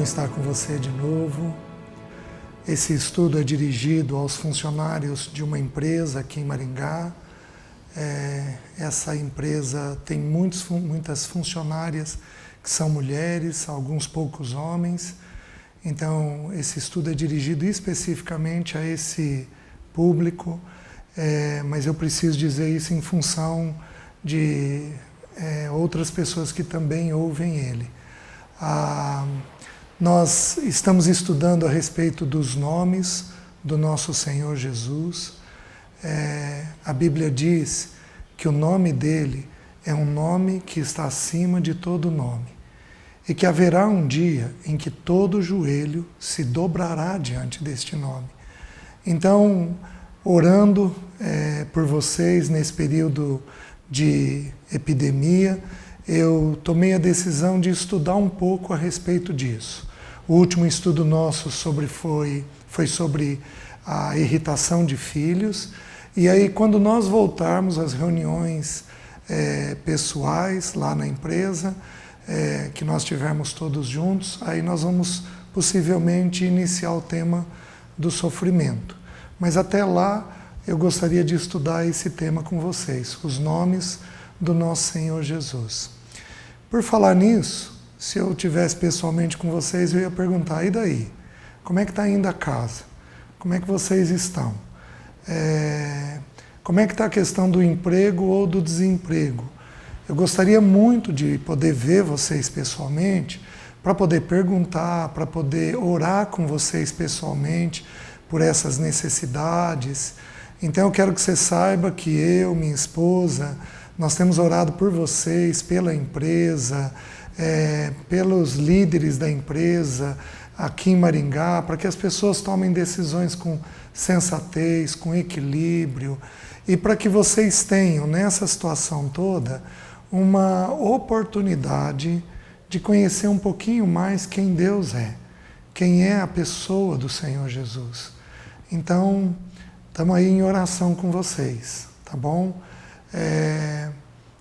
estar com você de novo. Esse estudo é dirigido aos funcionários de uma empresa aqui em Maringá. Essa empresa tem muitas funcionárias que são mulheres, alguns poucos homens. Então, esse estudo é dirigido especificamente a esse público, mas eu preciso dizer isso em função de outras pessoas que também ouvem ele. Nós estamos estudando a respeito dos nomes do nosso Senhor Jesus. A Bíblia diz que o nome dele é um nome que está acima de todo nome e que haverá um dia em que todo joelho se dobrará diante deste nome. Então, orando por vocês nesse período de epidemia, eu tomei a decisão de estudar um pouco a respeito disso. O último estudo nosso foi sobre a irritação de filhos. E aí, quando nós voltarmos às reuniões pessoais lá na empresa, que nós tivermos todos juntos, aí nós vamos possivelmente iniciar o tema do sofrimento. Mas até lá, eu gostaria de estudar esse tema com vocês, os nomes do nosso Senhor Jesus. Por falar nisso, se eu estivesse pessoalmente com vocês, eu ia perguntar, e daí? Como é que está indo a casa? Como é que vocês estão? Como é que está a questão do emprego ou do desemprego? Eu gostaria muito de poder ver vocês pessoalmente, para poder perguntar, para poder orar com vocês pessoalmente por essas necessidades. Então eu quero que você saiba que eu, minha esposa, nós temos orado por vocês, pela empresa, pelos líderes da empresa aqui em Maringá, para que as pessoas tomem decisões com sensatez, com equilíbrio, e para que vocês tenham, nessa situação toda, uma oportunidade de conhecer um pouquinho mais quem Deus é, quem é a pessoa do Senhor Jesus. Então, estamos aí em oração com vocês, tá bom?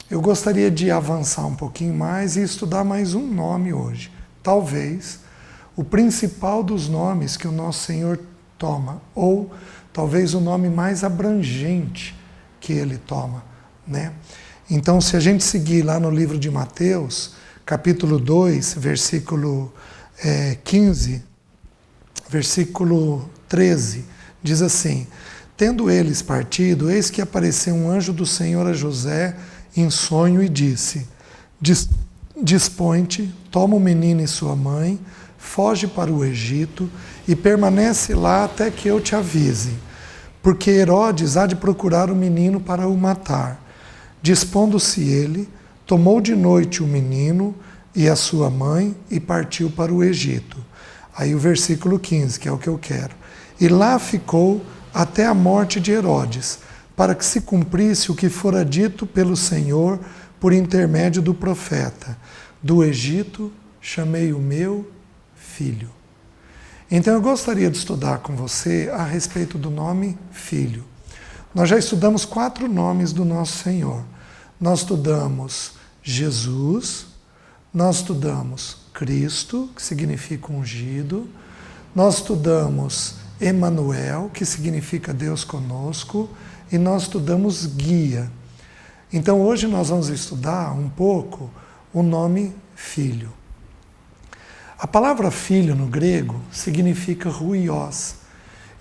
Eu gostaria de avançar um pouquinho mais e estudar mais um nome hoje. Talvez o principal dos nomes que o nosso Senhor toma, ou talvez o nome mais abrangente que ele toma, né? Então, se a gente seguir lá no livro de Mateus, capítulo 2, versículo 15, versículo 13, diz assim: tendo eles partido, eis que apareceu um anjo do Senhor a José em sonho e disse: dispõe-te, toma o menino e sua mãe, foge para o Egito e permanece lá até que eu te avise, porque Herodes há de procurar o menino para o matar. Dispondo-se ele, tomou de noite o menino e a sua mãe e partiu para o Egito. Aí o versículo 15, que é o que eu quero. E lá ficou até a morte de Herodes, para que se cumprisse o que fora dito pelo Senhor por intermédio do profeta: do Egito chamei o meu filho. Então eu gostaria de estudar com você a respeito do nome filho. Nós já estudamos 4 nomes do nosso Senhor. Nós estudamos Jesus, nós estudamos Cristo, que significa ungido, nós estudamos Emanuel, que significa Deus conosco, e nós estudamos guia. Então hoje nós vamos estudar um pouco o nome filho. A palavra filho no grego significa ruios,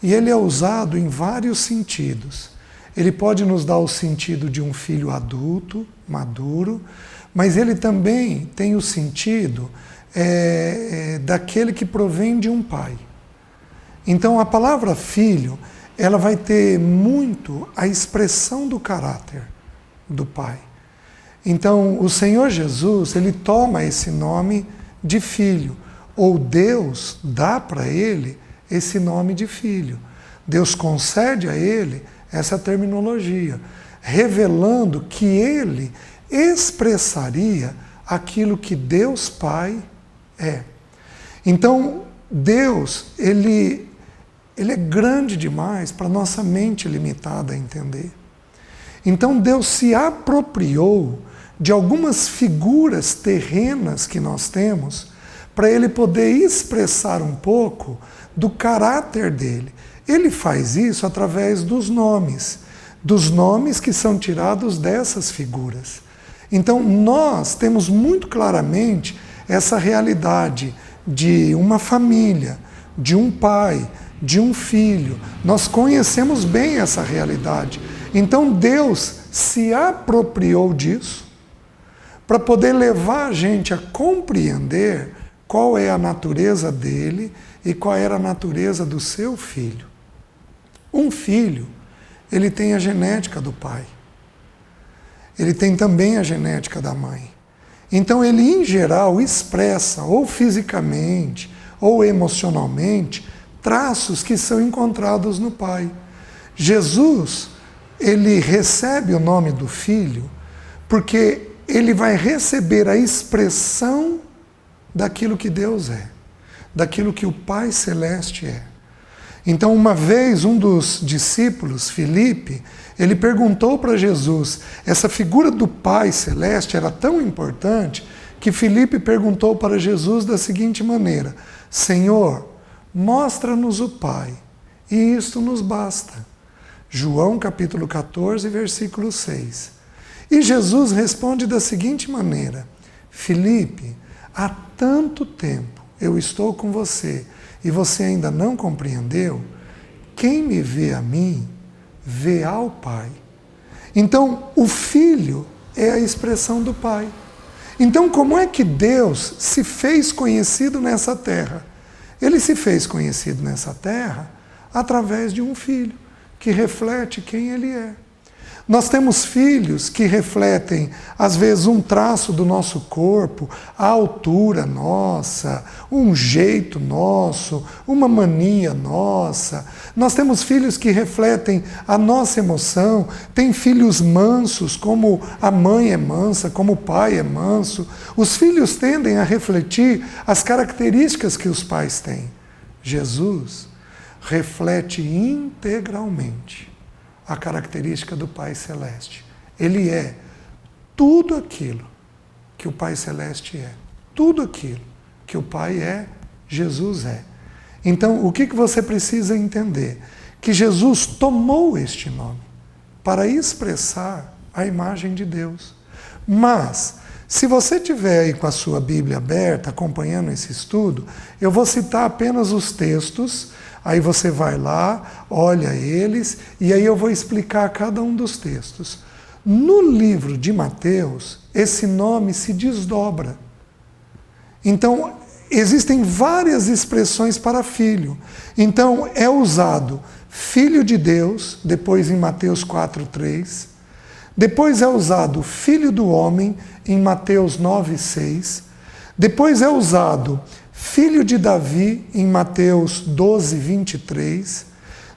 e ele é usado em vários sentidos. Ele pode nos dar o sentido de um filho adulto, maduro, mas ele também tem o sentido daquele que provém de um pai. Então a palavra filho, ela vai ter muito a expressão do caráter do pai. Então o Senhor Jesus, ele toma esse nome de filho, ou Deus dá para ele esse nome de filho. Deus concede a ele essa terminologia, revelando que ele expressaria aquilo que Deus Pai é. Então, Deus, ele é grande demais para nossa mente limitada a entender. Então, Deus se apropriou de algumas figuras terrenas que nós temos para ele poder expressar um pouco do caráter dele. Ele faz isso através dos nomes que são tirados dessas figuras. Então, nós temos muito claramente essa realidade de uma família, de um pai, de um filho. Nós conhecemos bem essa realidade. Então, Deus se apropriou disso para poder levar a gente a compreender qual é a natureza dele e qual era a natureza do seu filho. Um filho, ele tem a genética do pai. Ele tem também a genética da mãe. Então ele, em geral, expressa, ou fisicamente, ou emocionalmente, traços que são encontrados no pai. Jesus, ele recebe o nome do filho porque ele vai receber a expressão daquilo que Deus é, daquilo que o Pai Celeste é. Então, uma vez, um dos discípulos, Filipe, ele perguntou para Jesus, essa figura do Pai Celeste era tão importante que Filipe perguntou para Jesus da seguinte maneira: Senhor, mostra-nos o Pai, e isto nos basta. João capítulo 14, versículo 6. E Jesus responde da seguinte maneira: Filipe, há tanto tempo eu estou com você e você ainda não compreendeu? Quem me vê a mim, vê ao Pai. Então, o Filho é a expressão do Pai. Então, como é que Deus se fez conhecido nessa terra? Ele se fez conhecido nessa terra através de um Filho, que reflete quem Ele é. Nós temos filhos que refletem, às vezes, um traço do nosso corpo, a altura nossa, um jeito nosso, uma mania nossa. Nós temos filhos que refletem a nossa emoção. Tem filhos mansos, como a mãe é mansa, como o pai é manso. Os filhos tendem a refletir as características que os pais têm. Jesus reflete integralmente a característica do Pai Celeste. Ele é tudo aquilo que o Pai Celeste é. Tudo aquilo que o Pai é, Jesus é. Então, o que você precisa entender? Que Jesus tomou este nome para expressar a imagem de Deus. Mas, se você estiver aí com a sua Bíblia aberta, acompanhando esse estudo, eu vou citar apenas os textos. Aí você vai lá, olha eles, e aí eu vou explicar cada um dos textos. No livro de Mateus, esse nome se desdobra. Então, existem várias expressões para filho. Então, é usado Filho de Deus, depois em Mateus 4:3. Depois é usado Filho do Homem, em Mateus 9:6. Depois é usado Filho de Davi, em Mateus 12:23.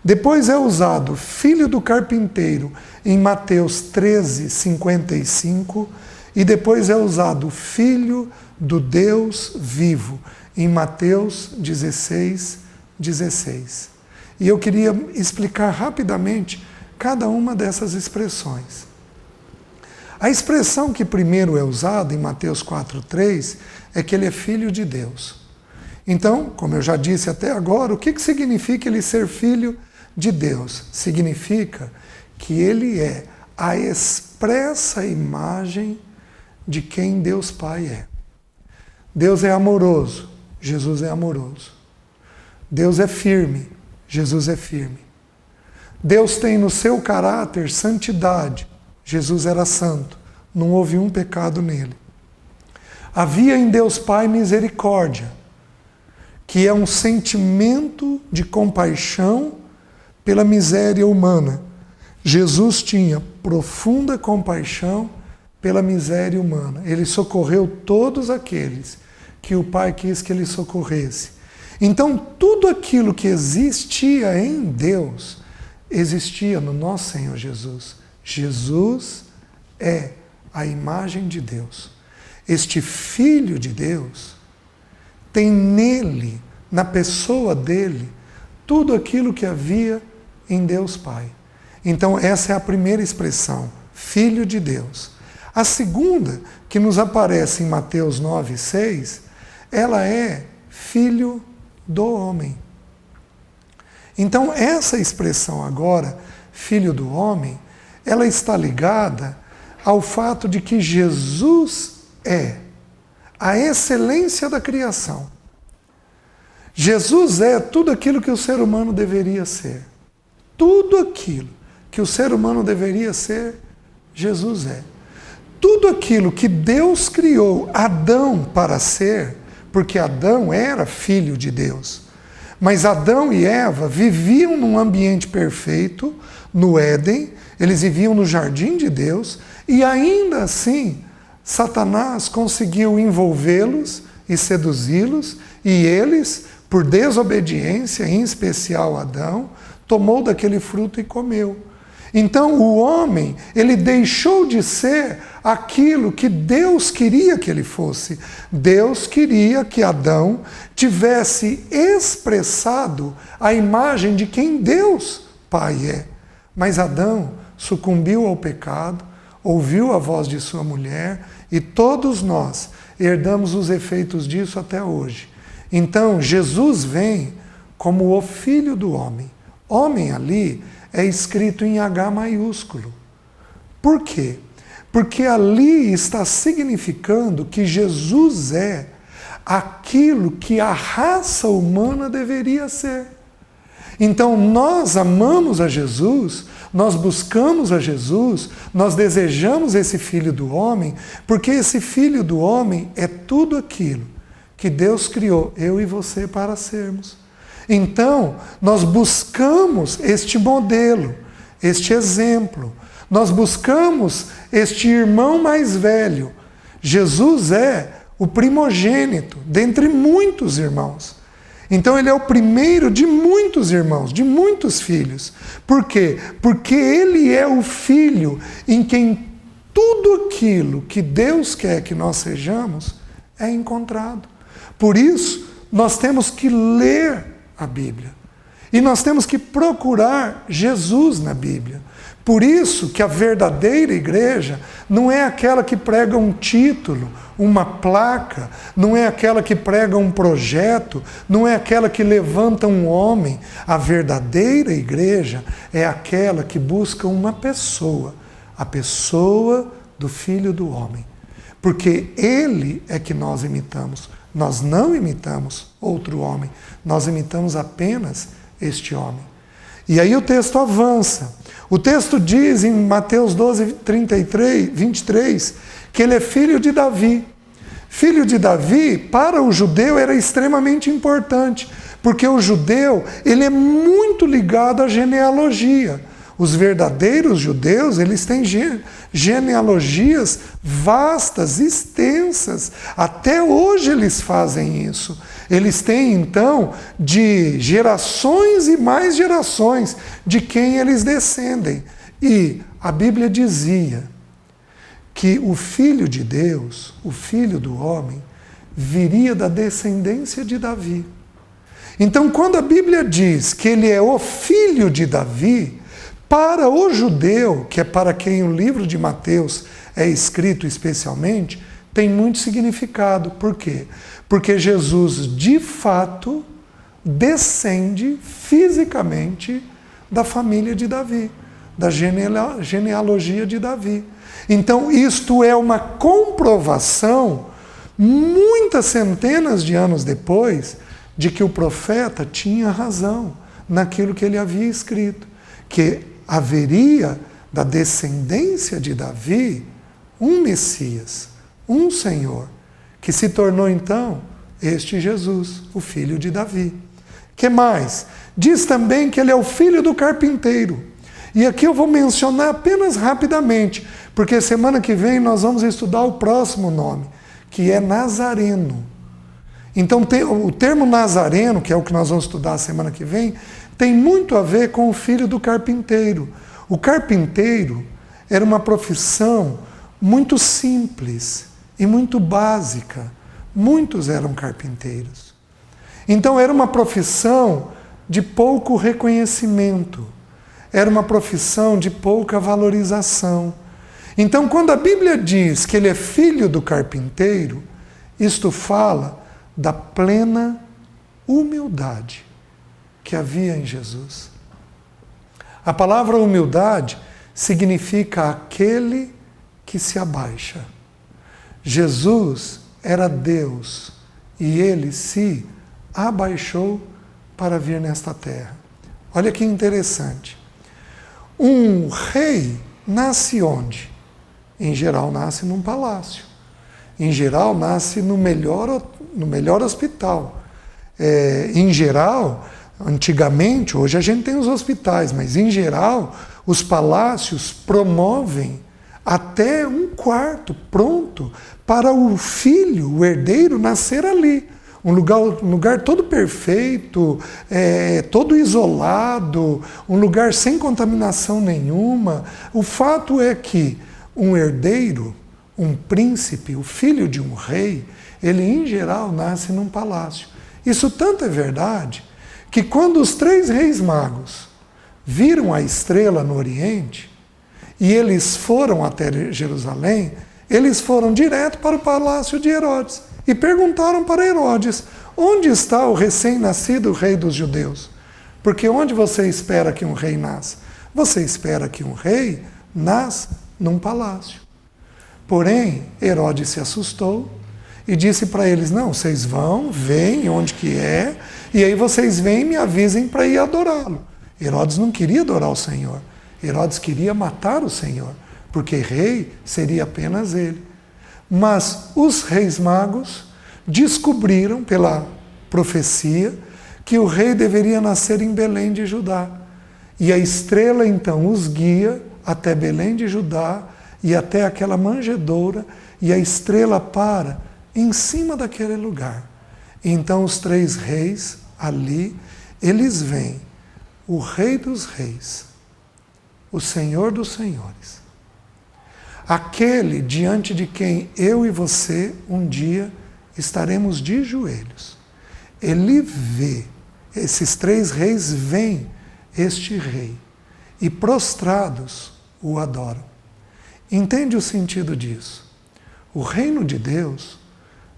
Depois é usado Filho do Carpinteiro, em Mateus 13:55. E depois é usado Filho do Deus vivo, em Mateus 16:16. E eu queria explicar rapidamente cada uma dessas expressões. A expressão que primeiro é usada, em Mateus 4:3, é que ele é Filho de Deus. Então, como eu já disse até agora, o que significa ele ser filho de Deus? Significa que ele é a expressa imagem de quem Deus Pai é. Deus é amoroso, Jesus é amoroso. Deus é firme, Jesus é firme. Deus tem no seu caráter santidade, Jesus era santo, não houve um pecado nele. Havia em Deus Pai misericórdia, que é um sentimento de compaixão pela miséria humana. Jesus tinha profunda compaixão pela miséria humana. Ele socorreu todos aqueles que o Pai quis que ele socorresse. Então, tudo aquilo que existia em Deus, existia no nosso Senhor Jesus. Jesus é a imagem de Deus. Este Filho de Deus tem nele, na pessoa dele, tudo aquilo que havia em Deus Pai. Então, essa é a primeira expressão, Filho de Deus. A segunda, que nos aparece em Mateus 9:6, ela é filho do homem. Então, essa expressão agora, filho do homem, ela está ligada ao fato de que Jesus é a excelência da criação. Jesus é tudo aquilo que o ser humano deveria ser. Tudo aquilo que o ser humano deveria ser, Jesus é. Tudo aquilo que Deus criou Adão para ser, porque Adão era filho de Deus. Mas Adão e Eva viviam num ambiente perfeito, no Éden, eles viviam no jardim de Deus, e ainda assim, Satanás conseguiu envolvê-los e seduzi-los, e eles, por desobediência, em especial Adão, tomou daquele fruto e comeu. Então o homem, ele deixou de ser aquilo que Deus queria que ele fosse. Deus queria que Adão tivesse expressado a imagem de quem Deus, Pai, é. Mas Adão sucumbiu ao pecado, ouviu a voz de sua mulher, e todos nós herdamos os efeitos disso até hoje. Então Jesus vem como o Filho do homem. Homem ali é escrito em H maiúsculo. Por quê? Porque ali está significando que Jesus é aquilo que a raça humana deveria ser. Então nós amamos a Jesus, nós buscamos a Jesus, nós desejamos esse Filho do homem, porque esse Filho do homem é tudo aquilo que Deus criou eu e você para sermos. Então, nós buscamos este modelo, este exemplo. Nós buscamos este irmão mais velho. Jesus é o primogênito dentre muitos irmãos. Então, ele é o primeiro de muitos irmãos, de muitos filhos. Por quê? Porque ele é o filho em quem tudo aquilo que Deus quer que nós sejamos é encontrado. Por isso, nós temos que ler a Bíblia. E nós temos que procurar Jesus na Bíblia. Por isso que a verdadeira igreja não é aquela que prega um título, uma placa, não é aquela que prega um projeto, não é aquela que levanta um homem. A verdadeira igreja é aquela que busca uma pessoa, a pessoa do Filho do homem. Porque ele é que nós imitamos. Nós não imitamos outro homem, nós imitamos apenas este homem. E aí o texto avança. O texto diz em Mateus 12, 23, que ele é filho de Davi. Filho de Davi, para o judeu, era extremamente importante, porque o judeu ele é muito ligado à genealogia. Os verdadeiros judeus, eles têm genealogias vastas, extensas. Até hoje eles fazem isso. Eles têm, então, de gerações e mais gerações de quem eles descendem. E a Bíblia dizia que o Filho de Deus, o Filho do homem, viria da descendência de Davi. Então, quando a Bíblia diz que ele é o filho de Davi, para o judeu, que é para quem o livro de Mateus é escrito especialmente, tem muito significado. Por quê? Porque Jesus, de fato, descende fisicamente da família de Davi, da genealogia de Davi. Então, isto é uma comprovação, muitas centenas de anos depois, de que o profeta tinha razão naquilo que ele havia escrito, que haveria da descendência de Davi um Messias, um Senhor, que se tornou então este Jesus, o filho de Davi. Que mais? Diz também que ele é o filho do carpinteiro. E aqui eu vou mencionar apenas rapidamente, porque semana que vem nós vamos estudar o próximo nome, que é Nazareno. Então o termo Nazareno, que é o que nós vamos estudar semana que vem, tem muito a ver com o filho do carpinteiro. O carpinteiro era uma profissão muito simples e muito básica. Muitos eram carpinteiros. Então era uma profissão de pouco reconhecimento. Era uma profissão de pouca valorização. Então, quando a Bíblia diz que ele é filho do carpinteiro, isto fala da plena humildade que havia em Jesus. A palavra humildade significa aquele que se abaixa. Jesus era Deus e ele se abaixou para vir nesta terra. Olha que interessante. Um rei nasce onde? Em geral nasce num palácio. Em geral nasce no melhor hospital. Em geral, antigamente, hoje a gente tem os hospitais, mas em geral os palácios promovem até um quarto pronto para o filho, o herdeiro, nascer ali. Um lugar todo perfeito, todo isolado, um lugar sem contaminação nenhuma. O fato é que um herdeiro, um príncipe, o filho de um rei, ele em geral nasce num palácio. Isso tanto é verdade que quando os 3 reis magos viram a estrela no Oriente e eles foram até Jerusalém, eles foram direto para o palácio de Herodes e perguntaram para Herodes: onde está o recém-nascido rei dos judeus? Porque onde você espera que um rei nasça? Você espera que um rei nasça num palácio. Porém, Herodes se assustou e disse para eles: não, vocês vão, veem onde que é, e aí vocês vêm e me avisem para ir adorá-lo. Herodes não queria adorar o Senhor. Herodes queria matar o Senhor, porque rei seria apenas ele. Mas os reis magos descobriram pela profecia que o rei deveria nascer em Belém de Judá. E a estrela então os guia até Belém de Judá e até aquela manjedoura, e a estrela para em cima daquele lugar. Então os 3 reis ali, eles veem o Rei dos Reis, o Senhor dos Senhores, aquele diante de quem eu e você um dia estaremos de joelhos. Ele vê, esses 3 reis veem este rei e prostrados o adoram. Entende o sentido disso? O reino de Deus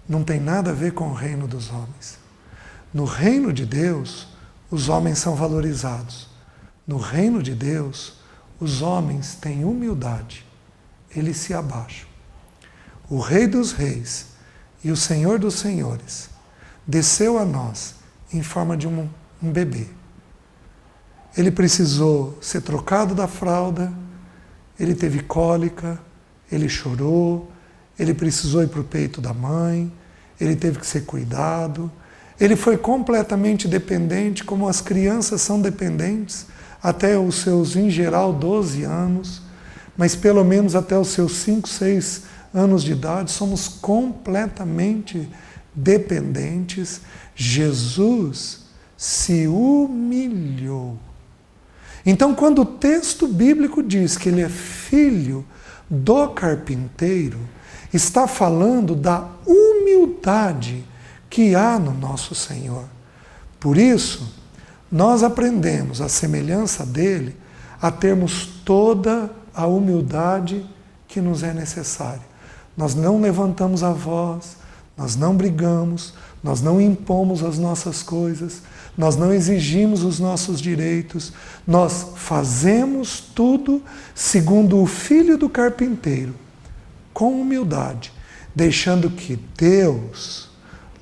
não tem nada a ver com o reino dos homens. No reino de Deus, os homens são valorizados. No reino de Deus, os homens têm humildade. Eles se abaixam. O Rei dos Reis e o Senhor dos Senhores desceu a nós em forma de um bebê. Ele precisou ser trocado da fralda, ele teve cólica, ele chorou, ele precisou ir para o peito da mãe, ele teve que ser cuidado, ele foi completamente dependente, como as crianças são dependentes, até os seus, em geral, 12 anos, mas pelo menos até os seus 5, 6 anos de idade, somos completamente dependentes. Jesus se humilhou. Então, quando o texto bíblico diz que ele é filho do carpinteiro, está falando da humildade que há no nosso Senhor. Por isso, nós aprendemos, à semelhança dele, a termos toda a humildade que nos é necessária. Nós não levantamos a voz, nós não brigamos, nós não impomos as nossas coisas, nós não exigimos os nossos direitos, nós fazemos tudo segundo o filho do carpinteiro, com humildade, deixando que Deus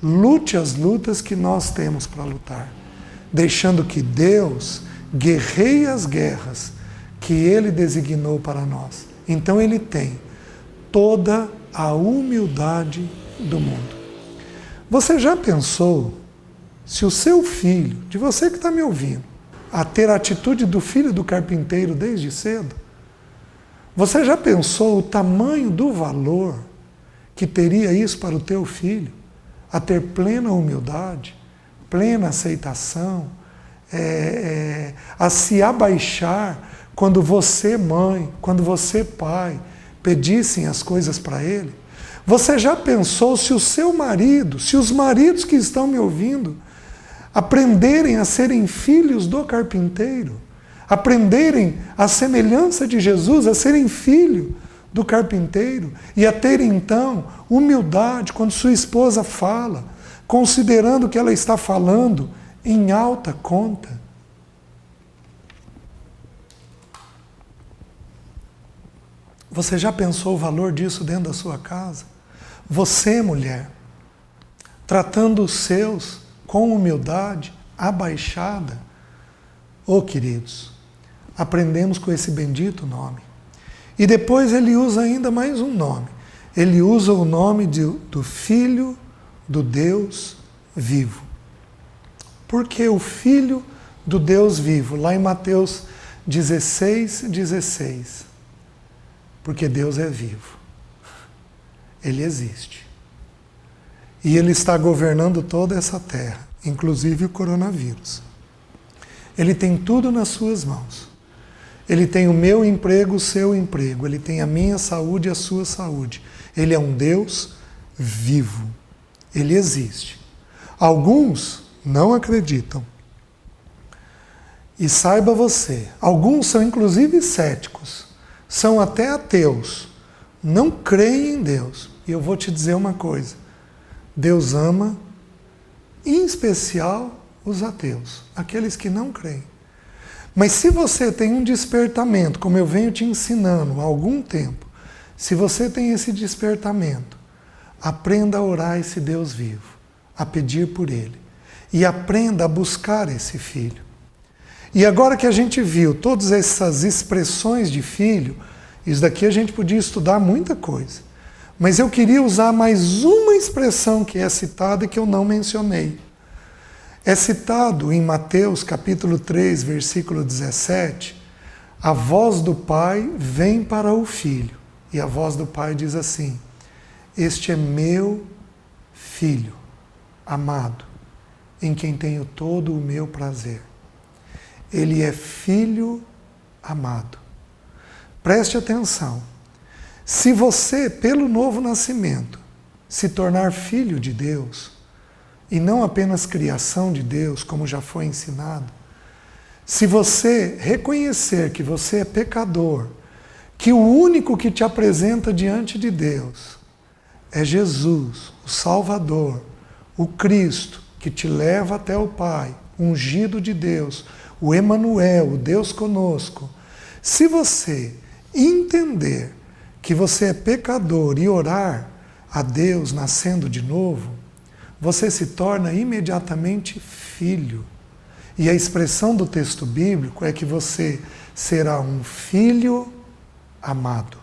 lute as lutas que nós temos para lutar, deixando que Deus guerreie as guerras que Ele designou para nós. Então Ele tem toda a humildade do mundo. Você já pensou se o seu filho, de você que está me ouvindo, a ter a atitude do filho do carpinteiro desde cedo? Você já pensou o tamanho do valor que teria isso para o teu filho? A ter plena humildade, plena aceitação, a se abaixar quando você, mãe, quando você, pai, pedissem as coisas para ele? Você já pensou se o seu marido, se os maridos que estão me ouvindo, aprenderem a serem filhos do carpinteiro, aprenderem a semelhança de Jesus, a serem filho do carpinteiro e a terem então humildade quando sua esposa fala, considerando que ela está falando em alta conta. Você já pensou o valor disso dentro da sua casa? Você, mulher, tratando os seus com humildade, abaixada. Oh, queridos, aprendemos com esse bendito nome. E depois ele usa ainda mais um nome. Ele usa o nome do Filho do Deus vivo. Por que o Filho do Deus vivo? Lá em Mateus 16:16. Porque Deus é vivo. Ele existe. E Ele está governando toda essa terra, inclusive o coronavírus. Ele tem tudo nas suas mãos. Ele tem o meu emprego, o seu emprego. Ele tem a minha saúde e a sua saúde. Ele é um Deus vivo. Ele existe. Alguns não acreditam. E saiba você, alguns são inclusive céticos, são até ateus, não creem em Deus. E eu vou te dizer uma coisa, Deus ama, em especial, os ateus, aqueles que não creem. Mas se você tem um despertamento, como eu venho te ensinando há algum tempo, se você tem esse despertamento, aprenda a orar esse Deus vivo, a pedir por Ele. E aprenda a buscar esse filho. E agora que a gente viu todas essas expressões de filho, isso daqui a gente podia estudar muita coisa. Mas eu queria usar mais uma expressão que é citada e que eu não mencionei. É citado em Mateus capítulo 3, versículo 17, a voz do Pai vem para o Filho. E a voz do Pai diz assim, este é meu Filho, amado, em quem tenho todo o meu prazer. Ele é Filho amado. Preste atenção. Se você, pelo novo nascimento, se tornar filho de Deus, e não apenas criação de Deus, como já foi ensinado, se você reconhecer que você é pecador, que o único que te apresenta diante de Deus é Jesus, o Salvador, o Cristo, que te leva até o Pai, ungido de Deus, o Emanuel, o Deus conosco. Se você entender que você é pecador e orar a Deus nascendo de novo, você se torna imediatamente filho. E a expressão do texto bíblico é que você será um filho amado.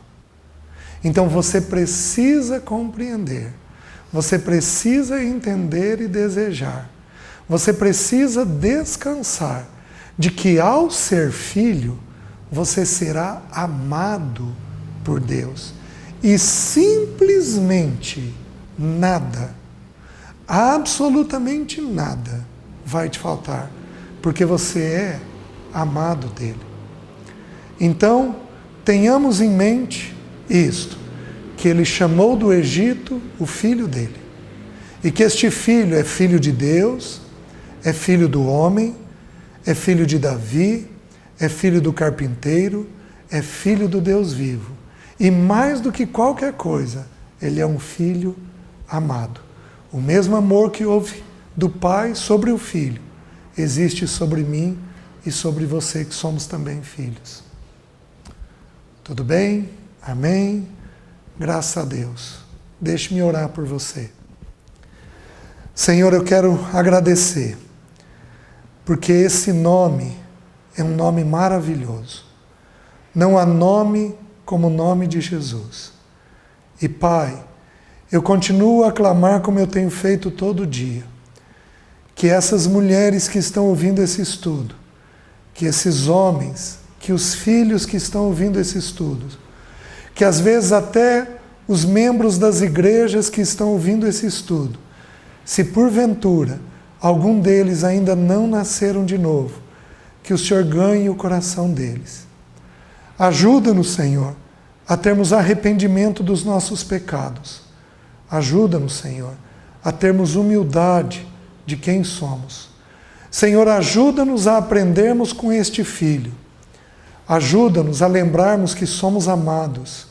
Então você precisa compreender, você precisa entender e desejar, você precisa descansar de que ao ser filho, você será amado por Deus. E simplesmente nada, absolutamente nada vai te faltar, porque você é amado dele. Então, tenhamos em mente isto, que ele chamou do Egito o filho dele. E que este filho é filho de Deus, é filho do homem, é filho de Davi, é filho do carpinteiro, é filho do Deus vivo. E mais do que qualquer coisa, ele é um filho amado. O mesmo amor que houve do Pai sobre o Filho, existe sobre mim e sobre você, que somos também filhos. Tudo bem? Amém? Graças a Deus. Deixe-me orar por você. Senhor, eu quero agradecer, porque esse nome é um nome maravilhoso. Não há nome como o nome de Jesus. E Pai, eu continuo a clamar como eu tenho feito todo dia, que essas mulheres que estão ouvindo esse estudo, que esses homens, que os filhos que estão ouvindo esse estudo, que às vezes até os membros das igrejas que estão ouvindo esse estudo, se porventura algum deles ainda não nasceram de novo, que o Senhor ganhe o coração deles. Ajuda-nos, Senhor, a termos arrependimento dos nossos pecados. Ajuda-nos, Senhor, a termos humildade de quem somos. Senhor, ajuda-nos a aprendermos com este filho. Ajuda-nos a lembrarmos que somos amados.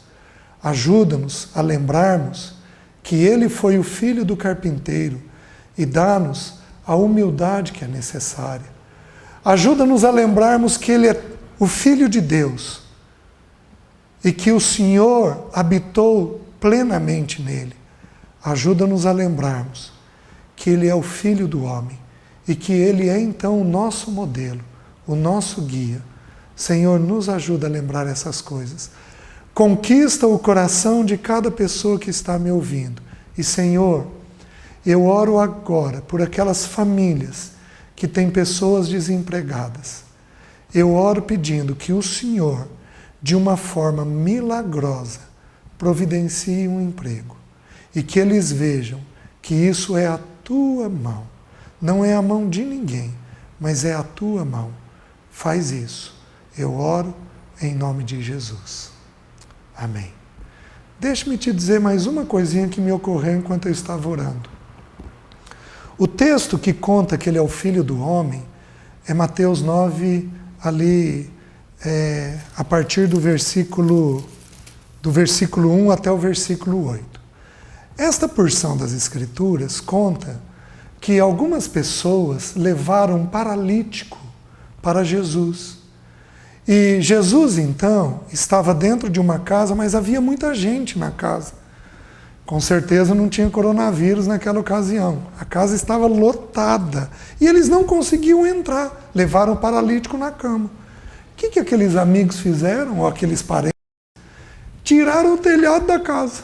Ajuda-nos a lembrarmos que ele foi o filho do carpinteiro e dá-nos a humildade que é necessária. Ajuda-nos a lembrarmos que Ele é o Filho de Deus e que o Senhor habitou plenamente nele. Ajuda-nos a lembrarmos que Ele é o Filho do homem e que Ele é então o nosso modelo, o nosso guia. Senhor, nos ajuda a lembrar essas coisas. Conquista o coração de cada pessoa que está me ouvindo. E, Senhor, eu oro agora por aquelas famílias que têm pessoas desempregadas. Eu oro pedindo que o Senhor, de uma forma milagrosa, providencie um emprego. E que eles vejam que isso é a tua mão. Não é a mão de ninguém, mas é a tua mão. Faz isso. Eu oro em nome de Jesus. Amém. Deixe-me te dizer mais uma coisinha que me ocorreu enquanto eu estava orando. O texto que conta que Ele é o Filho do homem é Mateus 9, ali, a partir do versículo 1 até o versículo 8. Esta porção das Escrituras conta que algumas pessoas levaram um paralítico para Jesus. E Jesus, então, estava dentro de uma casa, mas havia muita gente na casa. Com certeza não tinha coronavírus naquela ocasião. A casa estava lotada. E eles não conseguiam entrar. Levaram o paralítico na cama. O que aqueles amigos fizeram, ou aqueles parentes? Tiraram o telhado da casa.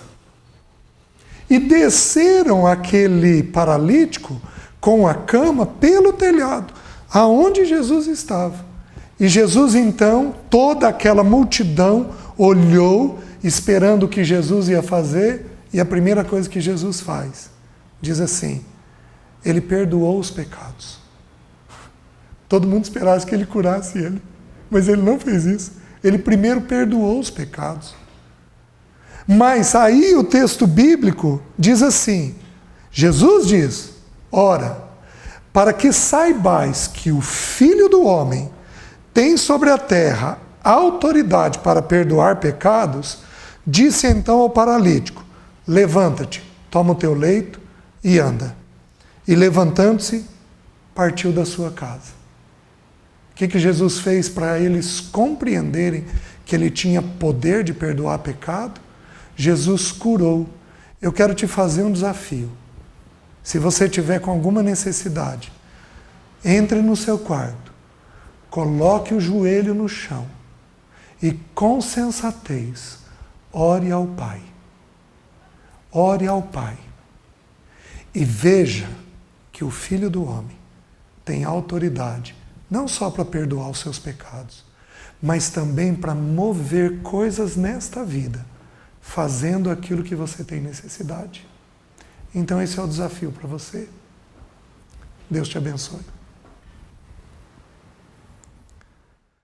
E desceram aquele paralítico com a cama pelo telhado, aonde Jesus estava. E Jesus, então, toda aquela multidão olhou, esperando o que Jesus ia fazer, e a primeira coisa que Jesus faz, diz assim, Ele perdoou os pecados. Todo mundo esperava que Ele curasse ele, mas Ele não fez isso. Ele primeiro perdoou os pecados. Mas aí o texto bíblico diz assim, Jesus diz, ora, para que saibais que o Filho do homem tem sobre a terra autoridade para perdoar pecados, disse então ao paralítico, levanta-te, toma o teu leito e anda. E levantando-se, partiu da sua casa. O que Jesus fez para eles compreenderem que Ele tinha poder de perdoar pecado? Jesus curou. Eu quero te fazer um desafio. Se você tiver com alguma necessidade, entre no seu quarto, coloque o joelho no chão e com sensatez, ore ao Pai. Ore ao Pai. E veja que o Filho do homem tem autoridade, não só para perdoar os seus pecados, mas também para mover coisas nesta vida, fazendo aquilo que você tem necessidade. Então esse é o desafio para você. Deus te abençoe.